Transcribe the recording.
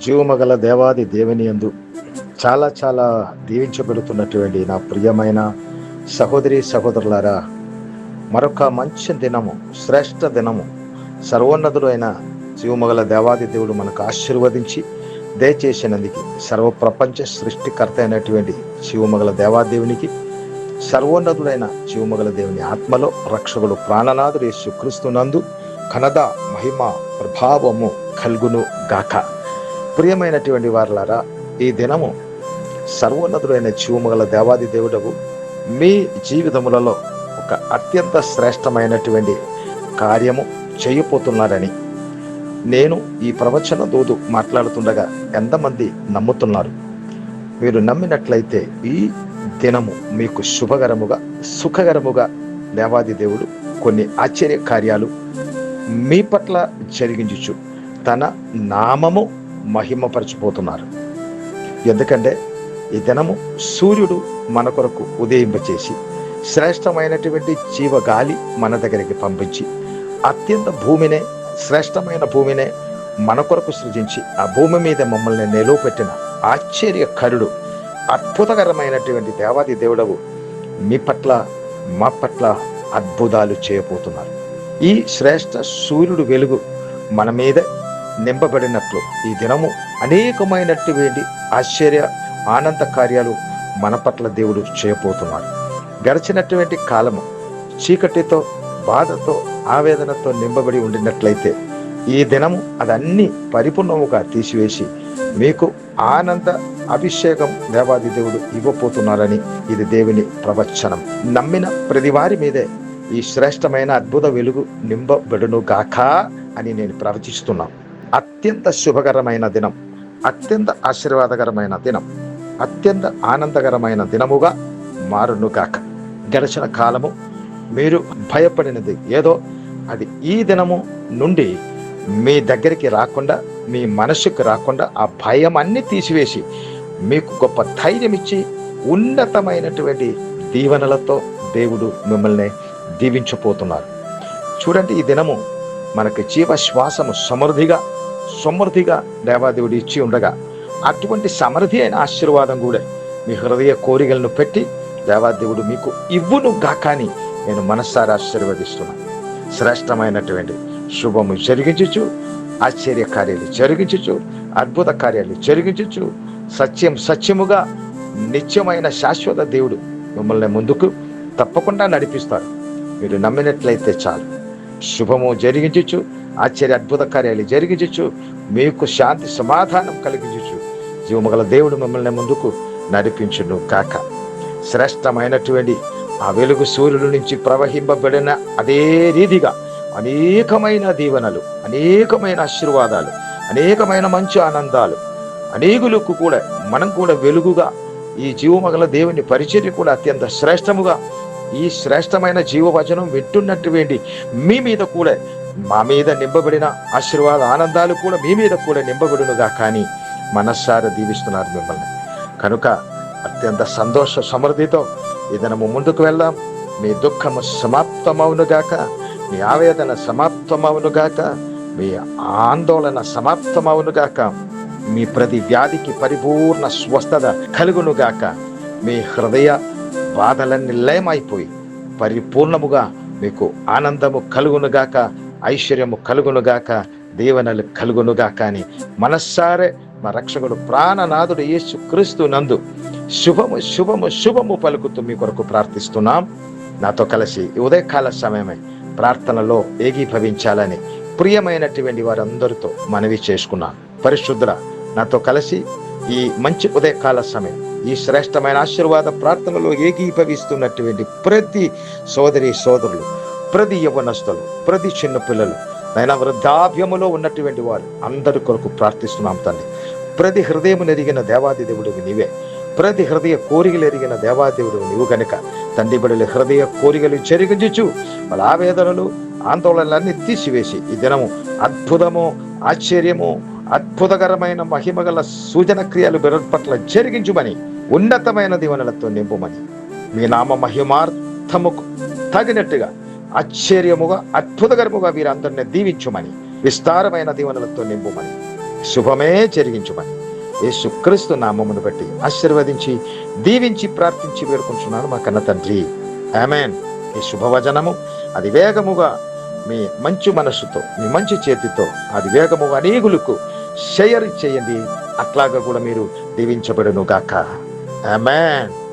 జీవమగల దేవాది దేవుని యందు చాలా చాలా దీవించబడుతున్నటువంటి నా ప్రియమైన సహోదరి సహోదరులారా, మరొక మంచి దినము, శ్రేష్ఠ దినము, సర్వోన్నతుడు అయిన జీవమగల దేవాది దేవుడు మనకు ఆశీర్వదించి దయచేసినందుకు సర్వ ప్రపంచ సృష్టికర్త అయినటువంటి జీవమగల దేవాదేవునికి, సర్వోన్నతుడైన జీవమగల దేవుని ఆత్మలో రక్షకుడు ప్రాణనాథుడు యేసుక్రీస్తు నందు ఘనత మహిమ ప్రభావము కలుగును గాక. ప్రియమైనటువంటి వారలారా, ఈ దినము సర్వోన్నతుడైన జీవమగల దేవాది దేవుడవు మీ జీవితములలో ఒక అత్యంత శ్రేష్టమైనటువంటి కార్యము చేయబోతున్నారని నేను ఈ ప్రవచన దూదు మాట్లాడుతుండగా ఎంతమంది నమ్ముతున్నారు? మీరు నమ్మినట్లయితే ఈ దినము మీకు శుభకరముగా, సుఖకరముగా దేవాది దేవుడు కొన్ని ఆశ్చర్య కార్యాలు మీ పట్ల జరిగించు తన నామము మహిమపరచిపోతున్నారు. ఎందుకంటే ఈ దినము సూర్యుడు మన కొరకు ఉదయింపచేసి శ్రేష్టమైనటువంటి జీవగాలి మన దగ్గరికి పంపించి అత్యంత భూమినే, శ్రేష్టమైన భూమినే మన కొరకు సృజించి ఆ భూమి మీద మమ్మల్ని నిలువపెట్టిన ఆశ్చర్యకరుడు, అద్భుతకరమైనటువంటి దేవాది దేవుడవు మీ పట్ల, మా పట్ల అద్భుతాలు చేయబోతున్నారు. ఈ శ్రేష్ఠ సూర్యుడు వెలుగు మన మీద నింపబడినట్లు ఈ దినము అనేకమైనటువంటి ఆశ్చర్య ఆనంద కార్యాలు మన పట్ల దేవుడు చేయబోతున్నాడు. గడిచినటువంటి కాలము చీకటితో, బాధతో, ఆవేదనతో నింపబడి ఉండినట్లయితే ఈ దినము అదన్నీ పరిపూర్ణముగా తీసివేసి మీకు ఆనంద అభిషేకం దేవాది దేవుడు ఇవ్వబోతున్నారని ఇది దేవుని ప్రవచనం. నమ్మిన ప్రతి వారి మీదే ఈ శ్రేష్టమైన అద్భుత వెలుగు నింపబడును గాక అని నేను ప్రవచిస్తున్నాను. అత్యంత శుభకరమైన దినం, అత్యంత ఆశీర్వాదకరమైన దినం, అత్యంత ఆనందకరమైన దినముగా మారును గాక. గడిచిన కాలము మీరు భయపడినది ఏదో అది ఈ దినము నుండి మీ దగ్గరికి రాకుండా, మీ మనసుకు రాకుండా ఆ భయం అన్ని తీసివేసి మీకు గొప్ప ధైర్యం ఇచ్చి ఉన్నతమైనటువంటి దీవెనలతో దేవుడు మిమ్మల్ని దీవించబోతున్నారు. చూడండి, ఈ దినము మనకి జీవశ్వాసము సమృద్ధిగా దేవాదేవుడు ఇచ్చి ఉండగా అటువంటి సమృద్ధి అయిన ఆశీర్వాదం కూడా మీ హృదయ కోరికలను పెట్టి దేవాదేవుడు మీకు ఇవ్వును గాకని నేను మనస్సారా ఆశీర్వదిస్తున్నాను. శ్రేష్టమైనటువంటి శుభము జరిగించు, ఆశ్చర్య కార్యాలు జరిగించు, అద్భుత కార్యాలు జరిగించు, సత్యముగా నిత్యమైన శాశ్వత దేవుడు మిమ్మల్ని ముందుకు తప్పకుండా నడిపిస్తారు. మీరు నమ్మినట్లయితే చాలు. శుభము జరిగించు, ఆశ్చర్య అద్భుత కార్యాలు జరిగించు, మీకు శాంతి సమాధానం కలిగించు. జీవమగల దేవుడు మిమ్మల్ని ముందుకు నడిపించును కాక. శ్రేష్టమైనటువంటి ఆ వెలుగు సూర్యుడి నుంచి ప్రవహింపబడిన అదే రీతిగా అనేకమైన దీవెనలు, అనేకమైన ఆశీర్వాదాలు, అనేకమైన మంచి ఆనందాలు అనేకులకు కూడా మనం కూడా వెలుగుగా ఈ జీవమగల దేవుని పరిచర్య కూడా అత్యంత శ్రేష్టముగా ఈ శ్రేష్టమైన జీవవచనం వింటున్నటువంటి మీ మీద కూడా, మా మీద నింపబడిన ఆశీర్వాద ఆనందాలు కూడా మీ మీద కూడా నింపబడునుగా కానీ మనస్సారా దీవిస్తున్నారు మిమ్మల్ని. కనుక అత్యంత సంతోష సమృద్ధితో ఈ దినము ముందుకు వెళ్దాం. మీ దుఃఖము సమాప్తమవునుగాక, మీ ఆవేదన సమాప్తమవునుగాక, మీ ఆందోళన సమాప్తమవునుగాక, మీ ప్రతి వ్యాధికి పరిపూర్ణ స్వస్థత కలుగునుగాక, మీ హృదయ బాధలన్నీ లయమైపోయి పరిపూర్ణముగా మీకు ఆనందము కలుగునుగాక, ఐశ్వర్యము కలుగునుగాక, దీవెనలు కలుగునుగాక అని మనస్సారే మా రక్షకుడు ప్రాణనాథుడు యేసుక్రీస్తు నందు శుభము పలుకుతూ మీ కొరకు ప్రార్థిస్తున్నాం. నాతో కలిసి ఈ ఉదయకాల సమయమే ప్రార్థనలో ఏకీభవించాలని ప్రియమైనటువంటి వారందరితో మనవి చేసుకున్నాం. పరిశుద్ధ నాతో కలిసి ఈ మంచి ఉదయకాల సమయం, ఈ శ్రేష్టమైన ఆశీర్వాద ప్రార్థనలో ఏకీభవిస్తున్నటువంటి ప్రతి సోదరి సోదరులు, ప్రతి యవ్వనస్తులు, ప్రతి చిన్న పిల్లలు, నైనా వృద్ధాప్యములో ఉన్నటువంటి వారు అందరి కొరకు ప్రార్థిస్తున్నాం తండ్రి. ప్రతి హృదయం ఎరిగిన దేవాది దేవుడివి నీవే, ప్రతి హృదయ కోరికలు ఎరిగిన దేవాదేవుడు నీవు గనుక తండ్రి బిడ్డల హృదయ కోరికలు చెరిగించు, వాళ్ళ ఆవేదనలు, ఆందోళనలన్నీ తీసివేసి ఈ దినము అద్భుతము, ఆశ్చర్యము, అద్భుతకరమైన మహిమగల సూచన క్రియలు బిడ్డల పట్ల జరిగించుమని, ఉన్నతమైన దీవెనలతో నింపుమని, మీ నామ మహిమార్థముకు తగినట్టుగా ఆశ్చర్యముగా, అద్భుతకరముగా వీరందరినీ దీవించుమని, విస్తారమైన దీవెనలతో నింపుమని శుభమే జరిగించుమని యేసుక్రీస్తు నామమును బట్టి ఆశీర్వదించి దీవించి ప్రార్థించి వేడుకుంటున్నాను మా కన్న తండ్రి. ఆమేన్. ఈ శుభవచనము అది వేగముగా మీ మంచి మనస్సుతో, మీ మంచి చేతితో అది వేగముగా అనేకులకు షేర్ చేయండి. అట్లాగా కూడా మీరు దీవించబడును గాక. ఆమేన్.